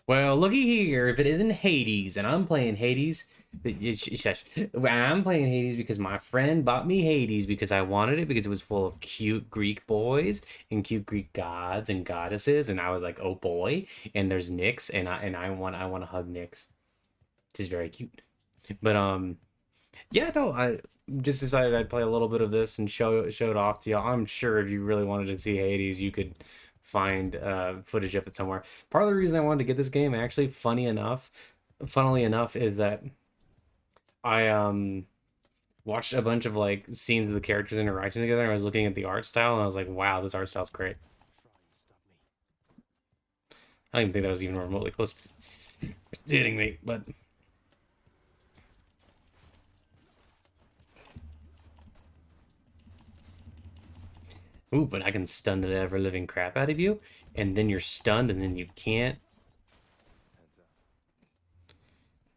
Well, looky here. If it isn't Hades, and I'm playing Hades, shush. I'm playing Hades because my friend bought me Hades because I wanted it because it was full of cute Greek boys and cute Greek gods and goddesses, and I was like, oh boy. And there's Nyx, and I want to hug Nyx. She's very cute. But yeah, no, I just decided I'd play a little bit of this and show it off to y'all. I'm sure if you really wanted to see Hades, you could find footage of it somewhere. Part of the reason I wanted to get this game, actually, funnily enough, is that I watched a bunch of like scenes of the characters interacting together, and I was looking at the art style, and I was like, wow, this art style's great. I don't even think that was even remotely close to hitting me, but ooh, but I can stun the ever living crap out of you, and then you're stunned, and then you can't.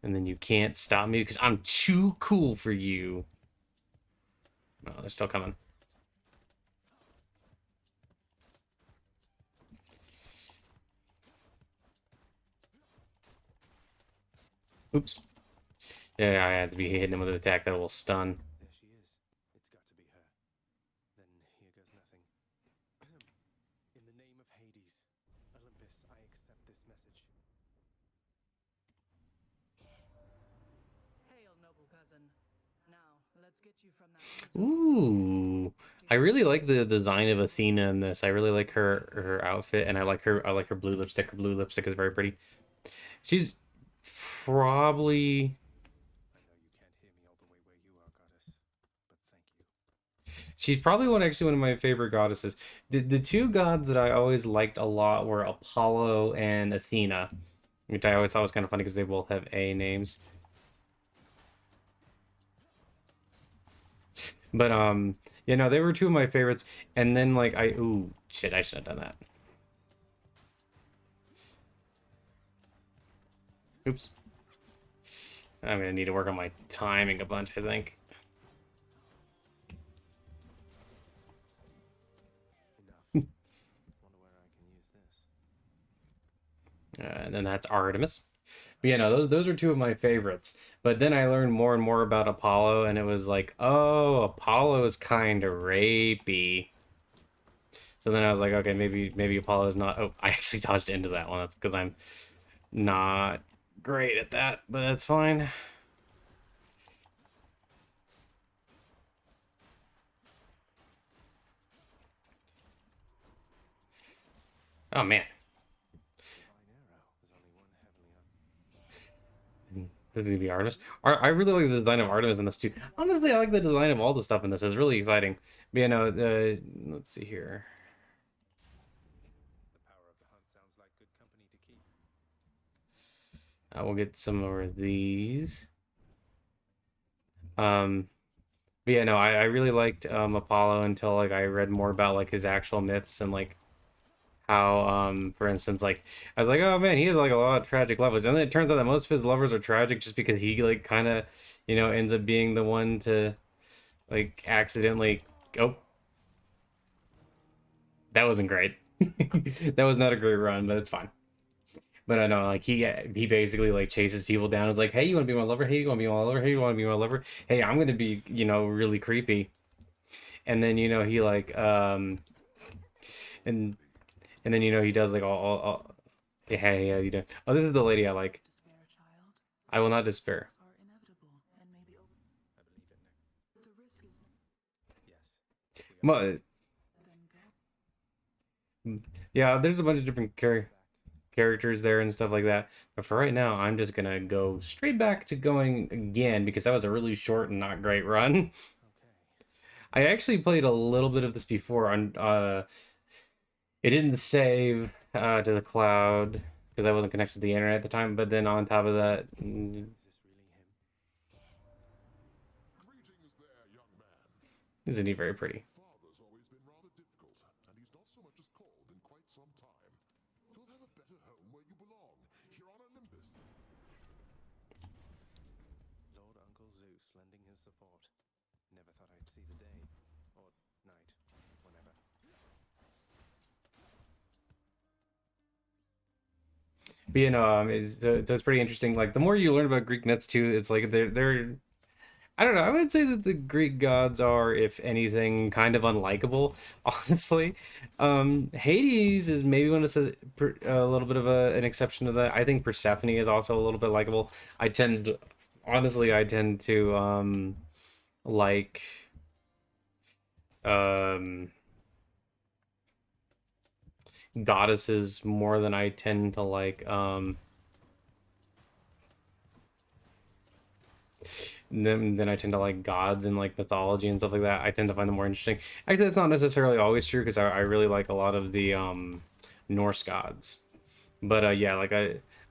And then you can't stop me because I'm too cool for you. Oh, they're still coming. Oops. Yeah, I had to be hitting him with an attack that will stun. There she is. It's got to be her. Then here goes nothing. In the name of Hades, Olympus, I accept this message. Hail, noble cousin. Now, let's get you from that miserable Ooh. I really like the design of Athena in this. I really like her outfit, and I like her blue lipstick. Her blue lipstick is very pretty. She's probably I know you can't hear me all the way where you are, goddess, but thank you. she's probably one of my favorite goddesses. The two gods that I always liked a lot were Apollo and Athena, which I always thought was kind of funny because they both have A names. But you know, they were two of my favorites. And then like ooh, shit, I should have done that. Oops. I'm gonna need to work on my timing a bunch, I think. Enough. Wonder where I can use this. And then that's Artemis. But yeah, no, those are two of my favorites. But then I learned more and more about Apollo, and it was like, oh, Apollo is kind of rapey. So then I was like, okay, maybe Apollo is not. Oh, I actually dodged into that one. That's because I'm not great at that, but that's fine. Oh man, Divine arrow. There's only one heavenly this is gonna be Artemis. I really like the design of Artemis in this too. Honestly, I like the design of all the stuff in this. It's really exciting. But you know, let's see here. The power of the hunt sounds like good company to keep. We'll get some more of these. Um, but yeah, no, I really liked Apollo until like I read more about like his actual myths and like how for instance like I was like, oh man, he has like a lot of tragic lovers, and then it turns out that most of his lovers are tragic just because he like kind of ends up being the one to like accidentally. Oh, that wasn't great. That was not a great run, but it's fine. But I know, like he basically like chases people down. It's like, hey, you want to be my lover? Hey, you want to be my lover? Hey, you want to be my lover? Hey, I'm gonna be really creepy. And then he like and and then he does like all yeah, hey, how you doing? Oh, this is the lady I like. despair, child. I will not despair. Are inevitable and may be I believe in it. the risk is Yes. We are. then go. Yeah, there's a bunch of different Back. characters there and stuff like that. But for right now, I'm just gonna go straight back to going again because that was a really short and not great run. Okay. I actually played a little bit of this before on it didn't save to the cloud because I wasn't connected to the internet at the time, but then on top of that, Is this really him? Greetings there, young man. isn't he very pretty? Father's always been rather difficult, and he's not so much as called in quite some time. You'll have a better home where you belong, here on Olympus. Lord Uncle Zeus lending his support. Never thought I'd see the day. Or night. Whenever. But you know, it's pretty interesting. Like the more you learn about Greek myths too, it's like they're I don't know. I would say that the Greek gods are, if anything, kind of unlikable. Honestly, Hades is maybe one of a little bit of an exception to that. I think Persephone is also a little bit likable. Honestly, I tend to like um goddesses more than I tend to like then I tend to like gods and like mythology and stuff like that. I tend to find them more interesting. Actually, that's not necessarily always true because I really like a lot of the Norse gods. But yeah, like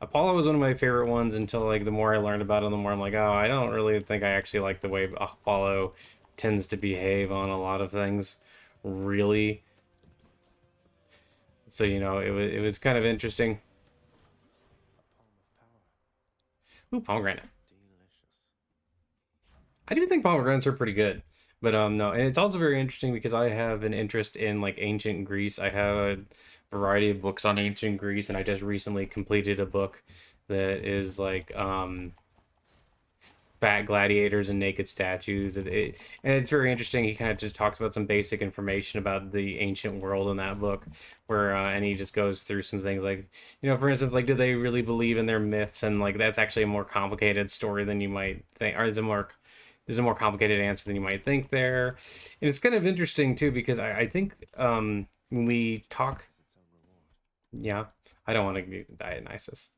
Apollo was one of my favorite ones until like the more I learned about him, the more I'm like, oh, I don't really think I actually like the way Apollo tends to behave on a lot of things, really. So you know, it was kind of interesting. A palm of power. Ooh, pomegranate. Delicious. I do think pomegranates are pretty good. But no, and it's also very interesting because I have an interest in like ancient Greece. I have a variety of books on ancient Greece, and I just recently completed a book that is like fat gladiators and naked statues. And it's very interesting. He kind of just talks about some basic information about the ancient world in that book, where and he just goes through some things like, you know, for instance, like, do they really believe in their myths? And like that's actually a more complicated story than you might think, or there's a more complicated answer than you might think there. And it's kind of interesting too because I think when we talk, Has its own reward. yeah, I don't want to get Dionysus.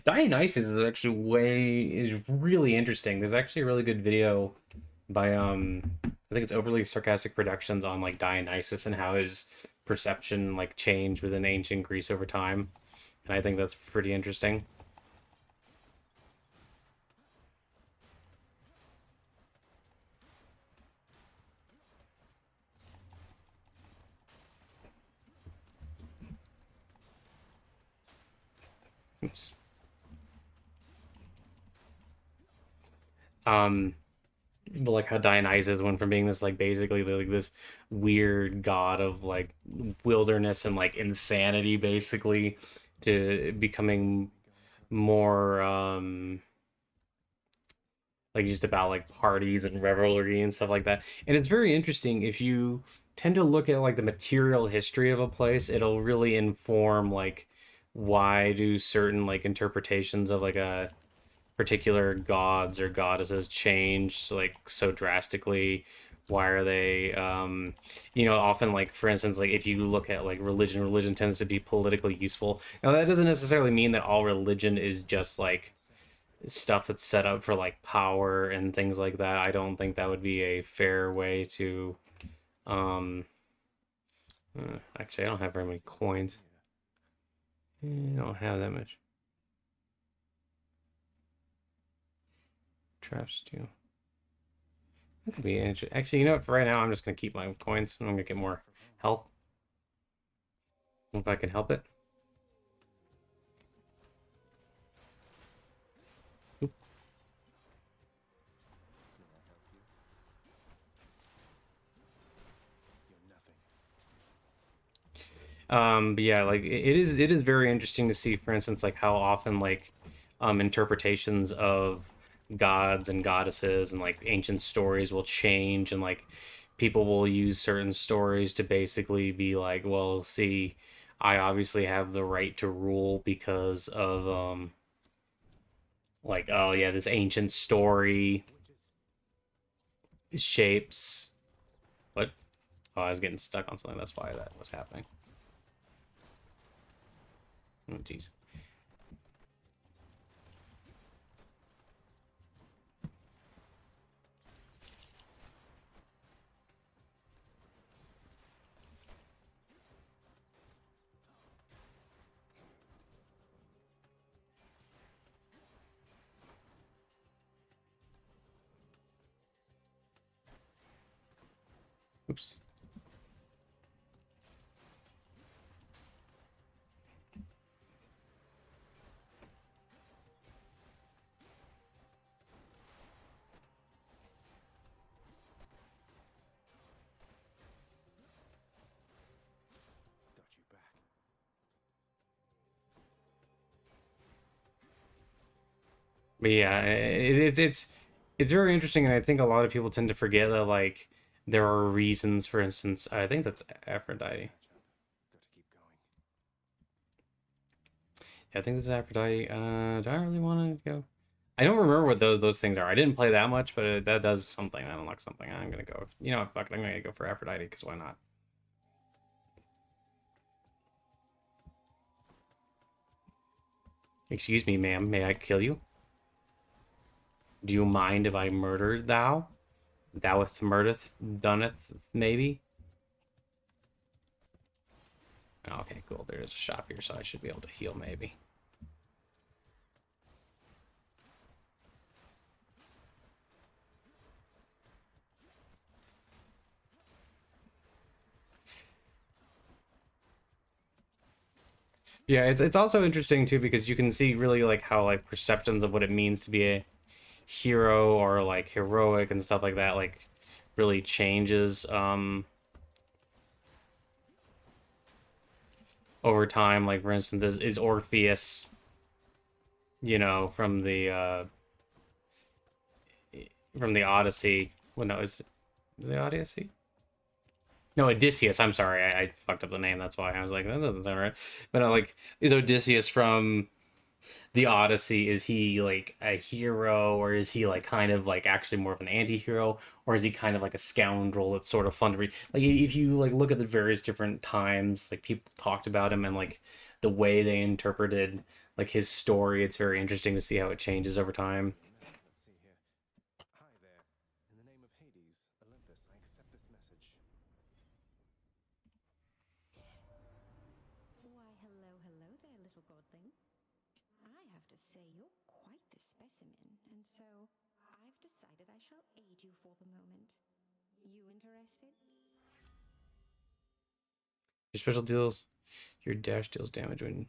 Dionysus is really interesting. There's actually a really good video by I think it's Overly Sarcastic Productions on like Dionysus and how his perception like changed within ancient Greece over time. And I think that's pretty interesting. Oops. Um but like how Dionysus went from being this like basically like this weird god of like wilderness and like insanity basically to becoming more like just about like parties and revelry and stuff like that. And it's very interesting if you tend to look at like the material history of a place, it'll really inform like why do certain like interpretations of like a particular gods or goddesses change like so drastically. Why are they you know, often like for instance, like if you look at like religion tends to be politically useful. Now that doesn't necessarily mean that all religion is just like stuff that's set up for like power and things like that. I don't think that would be a fair way to um actually I don't have very many See what's in coins. here. I don't have that much. Traps too. That could be interesting. Actually, you know what? For right now, I'm just gonna keep my coins. I'm gonna get more From home. health if I can help it. Oop. Can I help you? You're nothing. But yeah, like it is very interesting to see, for instance, like how often like interpretations of gods and goddesses and like ancient stories will change and like people will use certain stories to basically be like, well, see, I obviously have the right to rule because of like, oh yeah, this ancient story Witches. shapes what. Oh, I was getting stuck on something. That's why that was happening. Oh, jeez. Oops. Got you back. But yeah, it's very interesting, and I think a lot of people tend to forget that like there are reasons. For instance, I think that's Aphrodite. Catch up. Got to keep going. Yeah, I think this is Aphrodite. Do I really want to go? I don't remember what those things are. I didn't play that much, but that does something. That unlocks something. I'm gonna go. You know what? Fuck it. I'm gonna go for Aphrodite because why not? Excuse me, ma'am. May I kill you? Do you mind if I murder thou? Thou'th murdereth doneth maybe? Oh, okay, cool. There's a shop here, so I should be able to heal maybe. Yeah, it's also interesting too because you can see really like how like perceptions of what it means to be a hero or like heroic and stuff like that like really changes over time. Like for instance, is Orpheus, you know, from the Odyssey. Well, no, is the Odyssey? No, Odysseus. I'm sorry, I fucked up the name. That's why I was like, that doesn't sound right. But like, is Odysseus from the Odyssey? Is he like a hero, or is he like kind of like actually more of an anti-hero, or is he kind of like a scoundrel that's sort of fun to read? Like, if you like look at the various different times, like people talked about him and like the way they interpreted like his story, it's very interesting to see how it changes over time. Let's see here. Hi there. In the name of Hades, Olympus, I accept this message. Why, hello, hello there, little godling. I have to say you're quite the specimen, and so I've decided I shall aid you for the moment. You interested? Your special deals, your dash deals damage when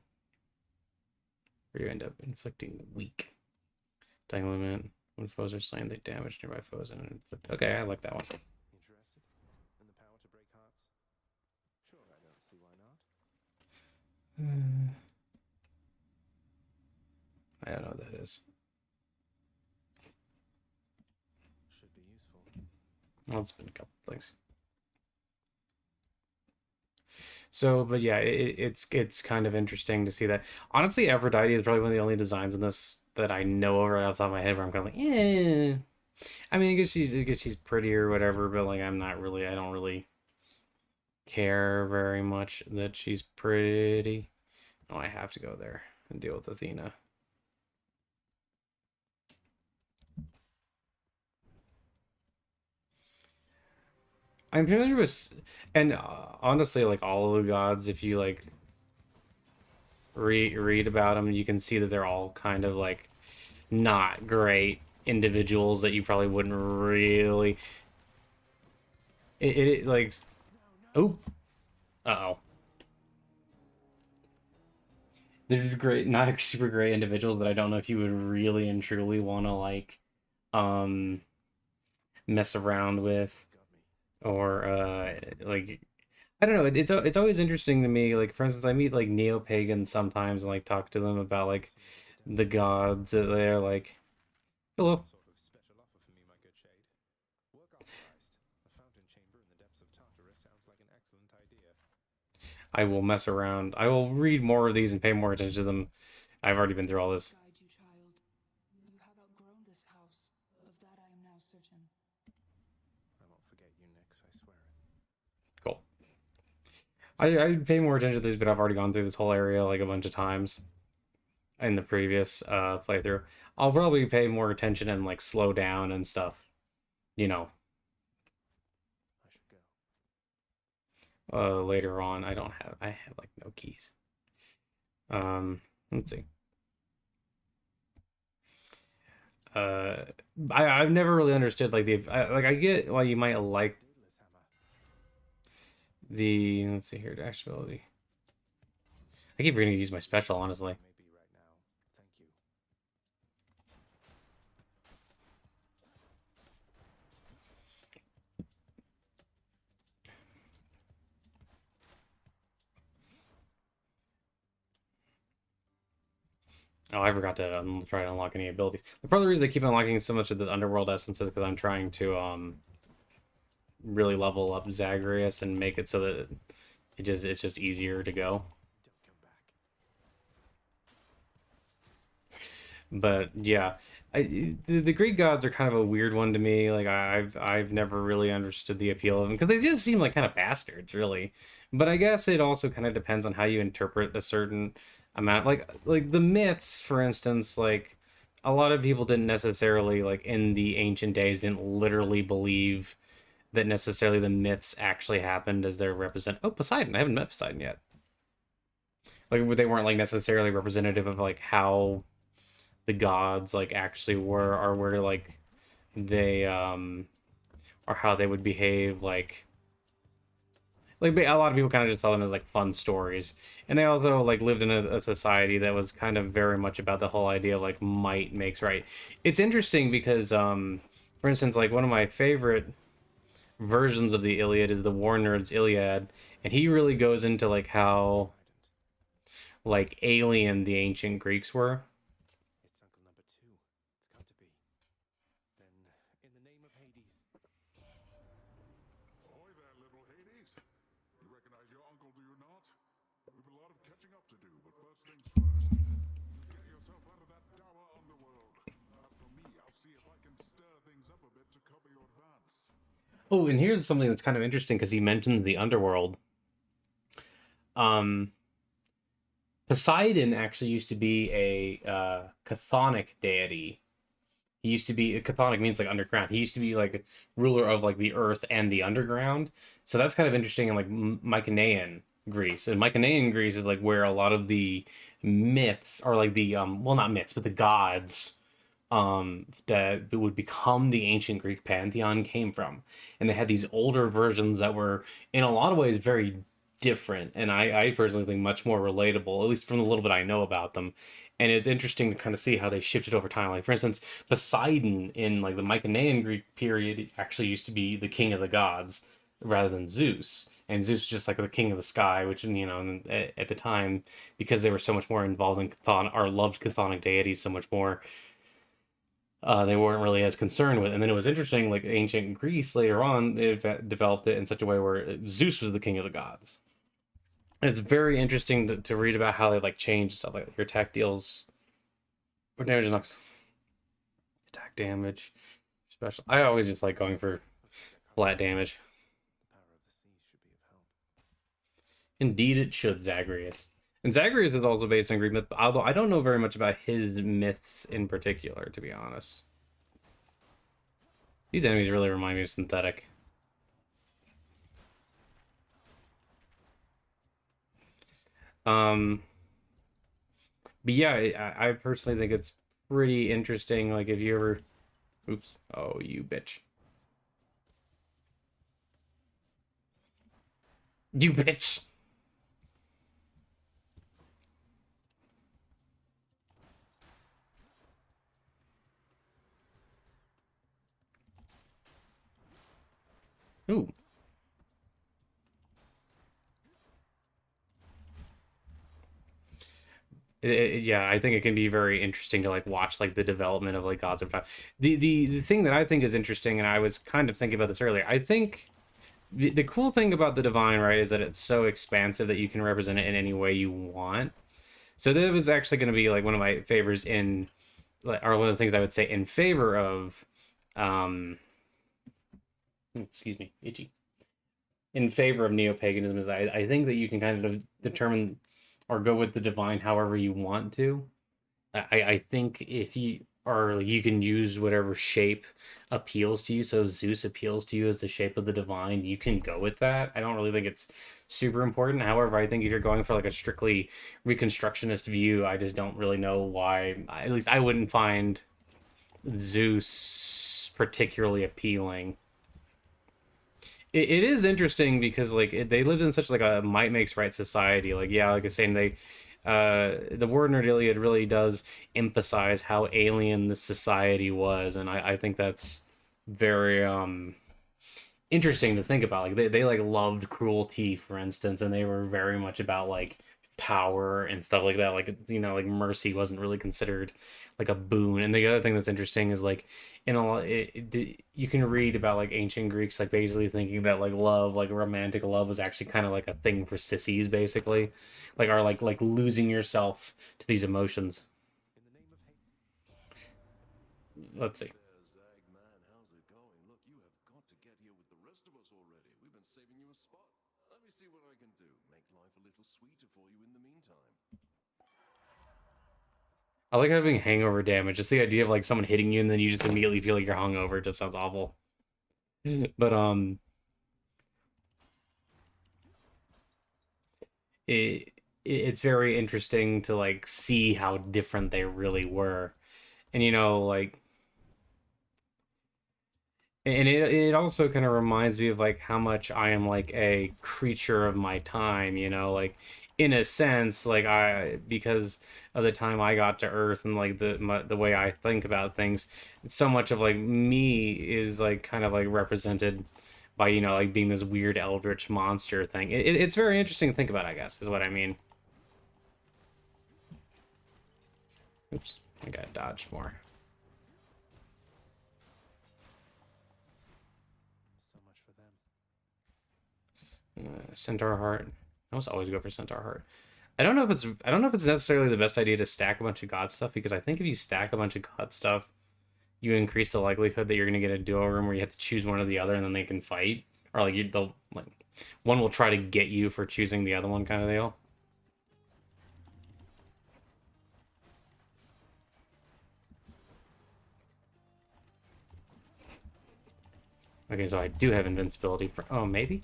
or you end up inflicting weak. Dying limit. When foes are slain, they damage nearby foes and inflict. Okay, I like that one. Interested? In the power to break hearts? Sure, I don't see why not. I don't know what that is. Should be useful. Well, it's been a couple things. So, but yeah, it's kind of interesting to see that. Honestly, Aphrodite is probably one of the only designs in this that I know of right off the top of my head where I'm kind of like, yeah. I mean, I guess she's pretty or whatever, but like, I don't really care very much that she's pretty. Oh, I have to go there and deal with Athena. I'm familiar with, and honestly, like all of the gods, if you like read about them, you can see that they're all kind of like not great individuals that you probably wouldn't really. It like, oh, uh-oh. They're great, not super great individuals that I don't know if you would really and truly want to like, um, mess around with Got me. or like I don't know. It's always interesting to me. Like for instance, I meet like neo pagans sometimes and like talk to them about like Seems the a bit dense. gods that they're like, hello. Some sort of special offer for me, my good shade. Work authorized. A fountain chamber in the depths of Tartarus sounds like an excellent idea. I will mess around. I will read more of these and pay more attention to them. I've already been through all this. Guide you, child. You have outgrown this house. Of that I am now certain. I won't forget you, Nyx, I swear it. Cool. I pay more attention to these, but I've already gone through this whole area like a bunch of times in the previous playthrough. I'll probably pay more attention and like slow down and stuff. You know, I should go. later on. I have like no keys. Let's see. Uh, I've never really understood like like I get why you might like Daedalus hammer. the let's see here dash ability. I keep forgetting to use my special, honestly. Maybe right now. Thank you. Oh, I forgot to try to unlock any abilities. The part of the reason I keep unlocking so much of this underworld essence is because I'm trying to really level up Zagreus and make it so that it's just easier to go. Don't come back. But yeah, the Greek gods are kind of a weird one to me. Like I've never really understood the appeal of them because they just seem like kind of bastards, really. But I guess it also kind of depends on how you interpret a certain amount. Like the myths, for instance, like a lot of people didn't necessarily like in the ancient days didn't literally believe that necessarily the myths actually happened as they're represent. Oh, Poseidon! I haven't met Poseidon yet. Like they weren't like necessarily representative of like how the gods like actually were or where like they or how they would behave like a lot of people kind of just saw them as like fun stories, and they also like lived in a society that was kind of very much about the whole idea of like might makes right. It's interesting because for instance, like one of my favorite versions of the Iliad is the War Nerd's Iliad, and he really goes into like how like alien the ancient Greeks were. It's uncle number two. It's got to be. Then, in the name of Hades. Ahoy there, little Hades. You recognize your uncle, do you not? We've a lot of catching up to do, but first things first. You get yourself out of that dour underworld. As for me, I'll see if I can stir things up a bit to cover your advance. Oh, and here's something that's kind of interesting because he mentions the underworld. Um, Poseidon actually used to be a chthonic deity. He used to be chthonic means like underground. He used to be like ruler of like the earth and the underground. So that's kind of interesting in like Mycenaean Greece. And Mycenaean Greece is like where a lot of the myths are like the well not myths but the gods that would become the ancient Greek pantheon came from. And they had these older versions that were in a lot of ways very different, and I personally think much more relatable, at least from the little bit I know about them. And it's interesting to kind of see how they shifted over time. Like for instance, Poseidon in like the Mycenaean Greek period actually used to be the king of the gods rather than Zeus. And Zeus was just like the king of the sky, which at the time, because they were so much more involved in Chthon or loved chthonic deities so much more, they weren't really as concerned with. And then it was interesting, like ancient Greece later on, they developed it in such a way where Zeus was the king of the gods. And it's very interesting to read about how they like change stuff. Like your attack deals or damage and knocks attack damage special. I always just like going for flat damage. The power of the sea should be of help. Indeed, it should, Zagreus. And Zagreus is also based on Greek myth, although I don't know very much about his myths in particular, to be honest. These enemies really remind me of Synthetic. Um, but yeah, I personally think it's pretty interesting. Like if you ever, oops, oh you bitch, you bitch. Ooh. Yeah, I think it can be very interesting to like watch like the development of like gods of time. The thing that I think is interesting, and I was kind of thinking about this earlier. I think the cool thing about the divine right is that it's so expansive that you can represent it in any way you want. So that was actually going to be like one of my favors in, like, or one of the things I would say in favor of, um, excuse me, itchy. In favor of neo-paganism is I think that you can kind of determine or go with the divine however you want to. I think if you or you can use whatever shape appeals to you. So Zeus appeals to you as the shape of the divine. You can go with that. I don't really think it's super important. However, I think if you're going for like a strictly reconstructionist view, I just don't really know why. At least I wouldn't find Zeus particularly appealing. It is interesting because like they lived in such like a might makes right society. Like yeah, like I was saying, the War Nerd Iliad really does emphasize how alien this society was, and I think that's very interesting to think about. Like they like loved cruelty, for instance, and they were very much about like power and stuff like that. Like, you know, like mercy wasn't really considered like a boon. And the other thing that's interesting is like in a lot, you can read about like ancient Greeks like basically thinking that like love, like romantic love, was actually kind of like a thing for sissies, basically, like are like losing yourself to these emotions. In the name of Let's see. There, Zagman, how's it going? Look, you have got to get here with the rest of us already. We've been saving you a spot. Let me see what I can do. Make life a little sweeter for you in the meantime. I like having hangover damage. Just the idea of like someone hitting you and then you just immediately feel like you're hungover just sounds awful. But it it's very interesting to like see how different they really were. And you know, like and it also kind of reminds me of like how much I am like a creature of my time, you know, like in a sense, like I because of the time I got to Earth and like the way I think about things, so much of like me is like kind of like represented by you know like being this weird eldritch monster thing. It's very interesting to think about, I guess, is what I mean. Oops, I got dodged more. so much for them. Centaur heart. I almost always go for centaur heart. I don't know if it's necessarily the best idea to stack a bunch of god stuff because I think if you stack a bunch of god stuff, you increase the likelihood that you're gonna get a duo room where you have to choose one or the other and then they can fight, or like they'll like one will try to get you for choosing the other one kind of deal. Okay, so I do have invincibility for oh maybe.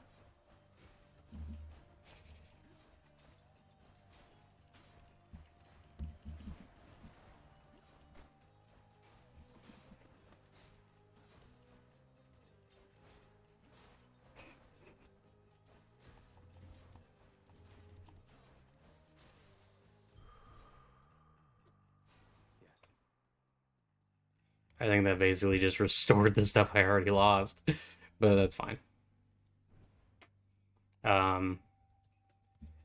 Yes. I think that basically just restored the stuff I already lost, but that's fine. Um,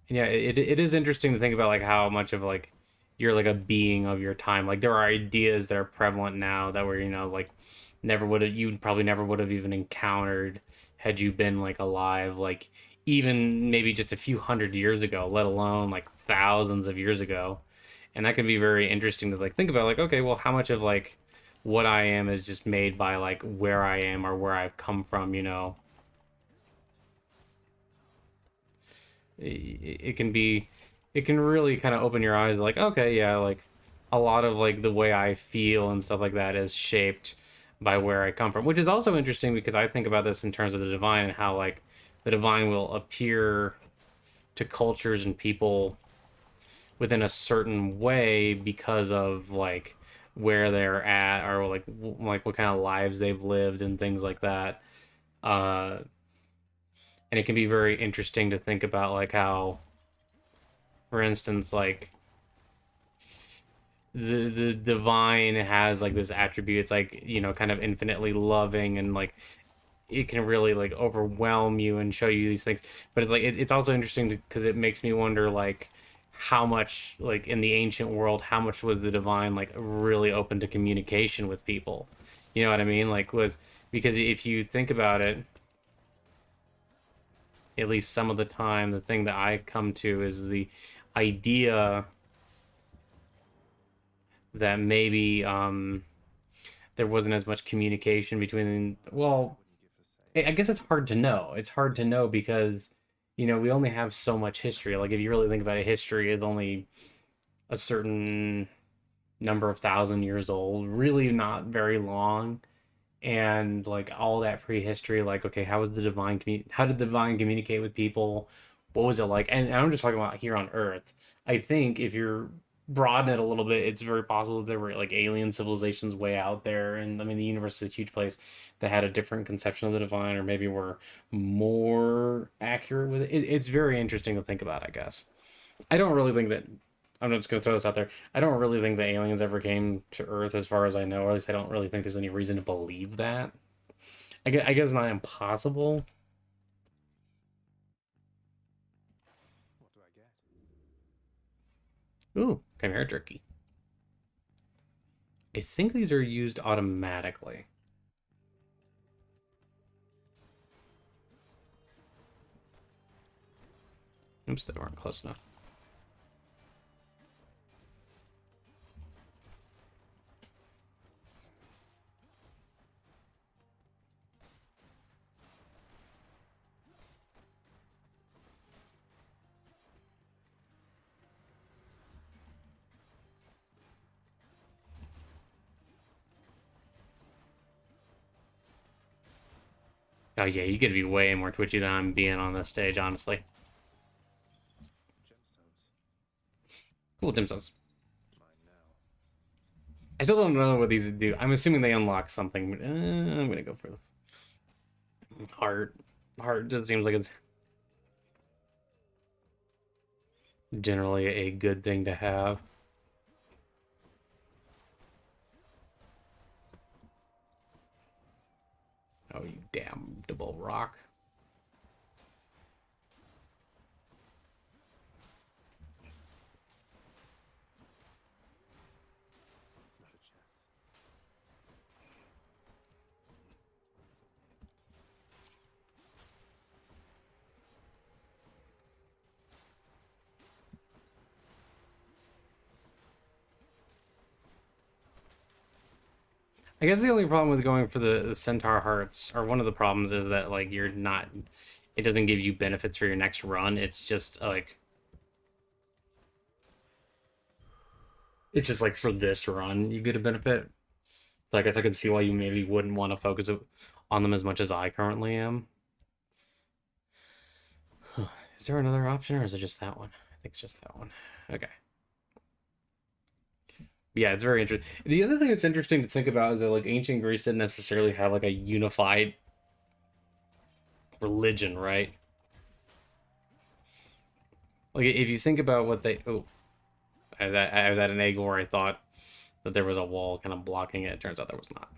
and yeah, it is interesting to think about like how much of like you're like a being of your time. Like there are ideas that are prevalent now that were you know like never would have you probably never would have even encountered had you been like alive. Like even maybe just a few hundred years ago, let alone like thousands of years ago. And that can be very interesting to like think about like okay well how much of like what I am is just made by like where I am or where I've come from, you know. It can be it can really kind of open your eyes like okay yeah like a lot of like the way I feel and stuff like that is shaped by where I come from, which is also interesting because I think about this in terms of the divine and how like the divine will appear to cultures and people within a certain way because of like where they're at or like what kind of lives they've lived and things like that. Uh, and it can be very interesting to think about like how, for instance, like the divine has like this attribute. It's like you know, kind of infinitely loving and like it can really like overwhelm you and show you these things. But it's like it's also interesting because it makes me wonder like how much like in the ancient world how much was the divine like really open to communication with people, you know what I mean, like was because if you think about it at least some of the time the thing that I come to is the idea that maybe there wasn't as much communication between well Wouldn't give the same. I guess it's hard to know. It's hard to know because, you know, we only have so much history. Like, if you really think about it, history is only a certain number of thousand years old, really not very long. And like all that prehistory, like, okay, how was the how did the divine communicate with people? What was it like? And I'm just talking about here on Earth. I think if you're broaden it a little bit, it's very possible that there were like alien civilizations way out there. And I mean, the universe is a huge place that had a different conception of the divine, or maybe were more accurate with it. It's very interesting to think about, I guess. I don't really think that. I'm just going to throw this out there. I don't really think the aliens ever came to Earth, as far as I know. Or at least I don't really think there's any reason to believe that. I guess it's not impossible. What do I get? Ooh, chimera jerky. I think these are used automatically. Oops, they weren't close enough. Oh yeah, you gotta be way more twitchy than I'm being on this stage, honestly. Gemstones. Cool dimsums. Mine now. I still don't know what these do. I'm assuming they unlock something. But, I'm gonna go for the heart. Heart just seems like it's generally a good thing to have. Oh, you damnable rock. Not a chance. I guess the only problem with going for the centaur hearts, or one of the problems, is that like you're not. It doesn't give you benefits for your next run. It's just like. It's just like for this run, you get a benefit. So I guess I can see why you maybe wouldn't want to focus on them as much as I currently am. Is there another option, or is it just that one? I think it's just that one. Okay. Yeah, it's very interesting. The other thing that's interesting to think about is that like ancient Greece didn't necessarily have like a unified religion, right? Like if you think about what they I was at an egg where I thought that there was a wall kind of blocking it. It turns out there was not.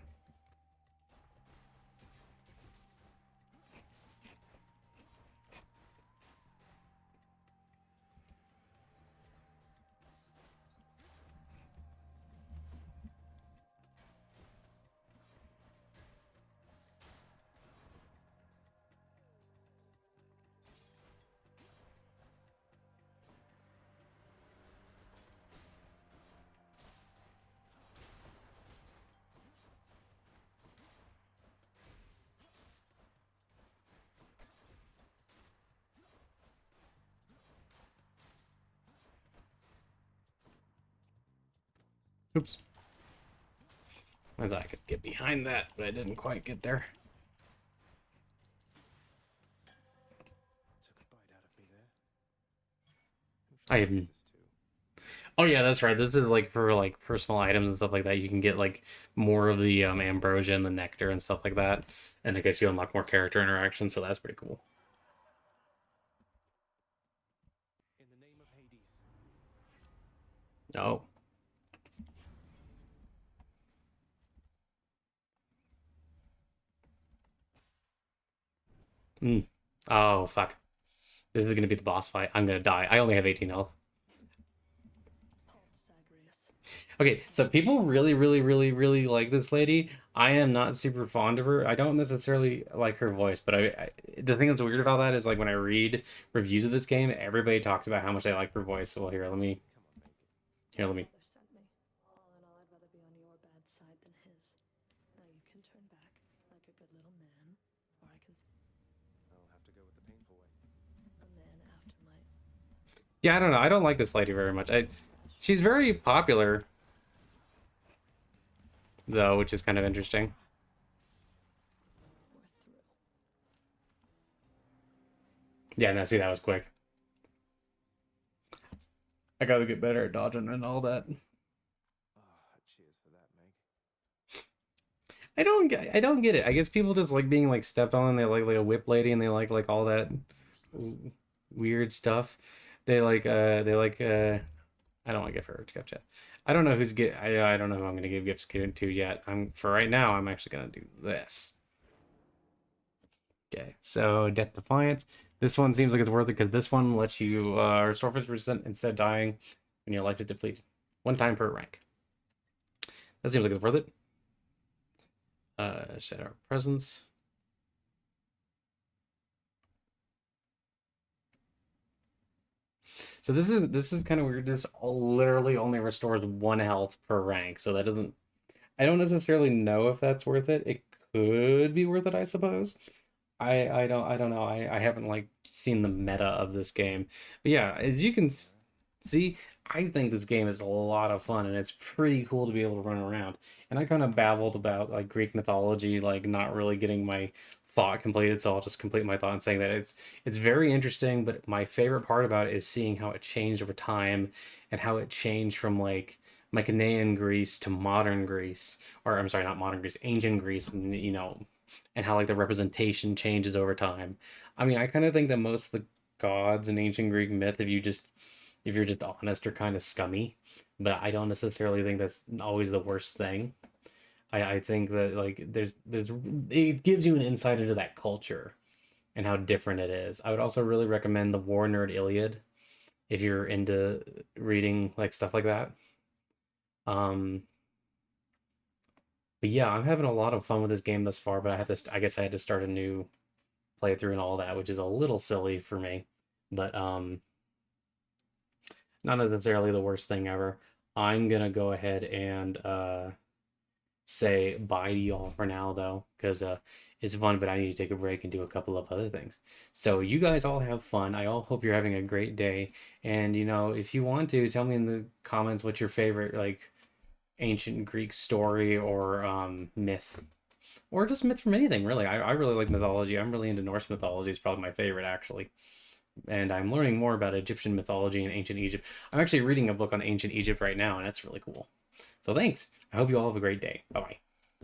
Oops. I thought I could get behind that, but I didn't quite get there. Took a bite out of me there. Who should I I have. give this to? Oh yeah, that's right. This is like for like personal items and stuff like that. You can get like more of the ambrosia and the nectar and stuff like that, and I guess you unlock more character interaction. So that's pretty cool. In the name of Hades. Oh. Mm. Oh fuck. This is gonna be the boss fight. I'm gonna die. I only have 18 health. Okay, so people really, really, really, really like this lady. I am not super fond of her. I don't necessarily like her voice, but the thing that's weird about that is like when I read reviews of this game, everybody talks about how much they like her voice. So well, here, let me, Come on, make it. here, let me. Father sent me. All in all, I'd rather be on your bad side than his. Now you can turn back like a good little man, or I can I'll have to go with the painful way. a man after my Yeah, I don't know. I don't like this lady very much. She's very popular, though, which is kind of interesting. we're through. Yeah, now see, that was quick. I gotta get better at dodging and all that. Ah, cheers for that, Meg. I don't get it. I guess people just like being like stepped on. And they like a whip lady, and they like all that weird stuff. I don't want to give her a gift yet. I don't know who's get. I don't know who I'm gonna give gifts to yet. For right now. I'm actually gonna do this. Okay, so Death Defiance. This one seems like it's worth it because this one lets you restore 50% instead of dying and your life is depleted. 1 time per rank. That seems like it's worth it. Shadow our presence. So this is kind of weird. This literally only restores 1 health per rank. So that doesn't. I don't necessarily know if that's worth it. It could be worth it, I suppose. I don't know. I haven't like seen the meta of this game. But yeah, as you can see, I think this game is a lot of fun and it's pretty cool to be able to run around. And I kind of babbled about like Greek mythology, like not really getting my thought completed, so I'll just complete my thought in saying that it's very interesting, but my favorite part about it is seeing how it changed over time and how it changed from like Mycenaean Greece to modern Greece, or I'm sorry, not modern Greece, ancient Greece, and and how like the representation changes over time. I mean, I kind of think that most of the gods in ancient Greek myth, if you're just honest, are kind of scummy, but I don't necessarily think that's always the worst thing. I think that like there's it gives you an insight into that culture and how different it is. I would also really recommend the War Nerd Iliad if you're into reading like stuff like that. Um, but yeah, I'm having a lot of fun with this game thus far, but I guess I had to start a new playthrough and all that, which is a little silly for me, but not necessarily the worst thing ever. I'm gonna go ahead and say bye to y'all for now though, because it's fun, but I need to take a break and do a couple of other things. So you guys all have fun. I all hope you're having a great day. And if you want to, tell me in the comments what's your favorite like ancient Greek story or myth. Or just myth from anything, really. I really like mythology. I'm really into Norse mythology. It's probably my favorite, actually. And I'm learning more about Egyptian mythology and ancient Egypt. I'm actually reading a book on ancient Egypt right now, and that's really cool. So thanks. I hope you all have a great day. Bye bye.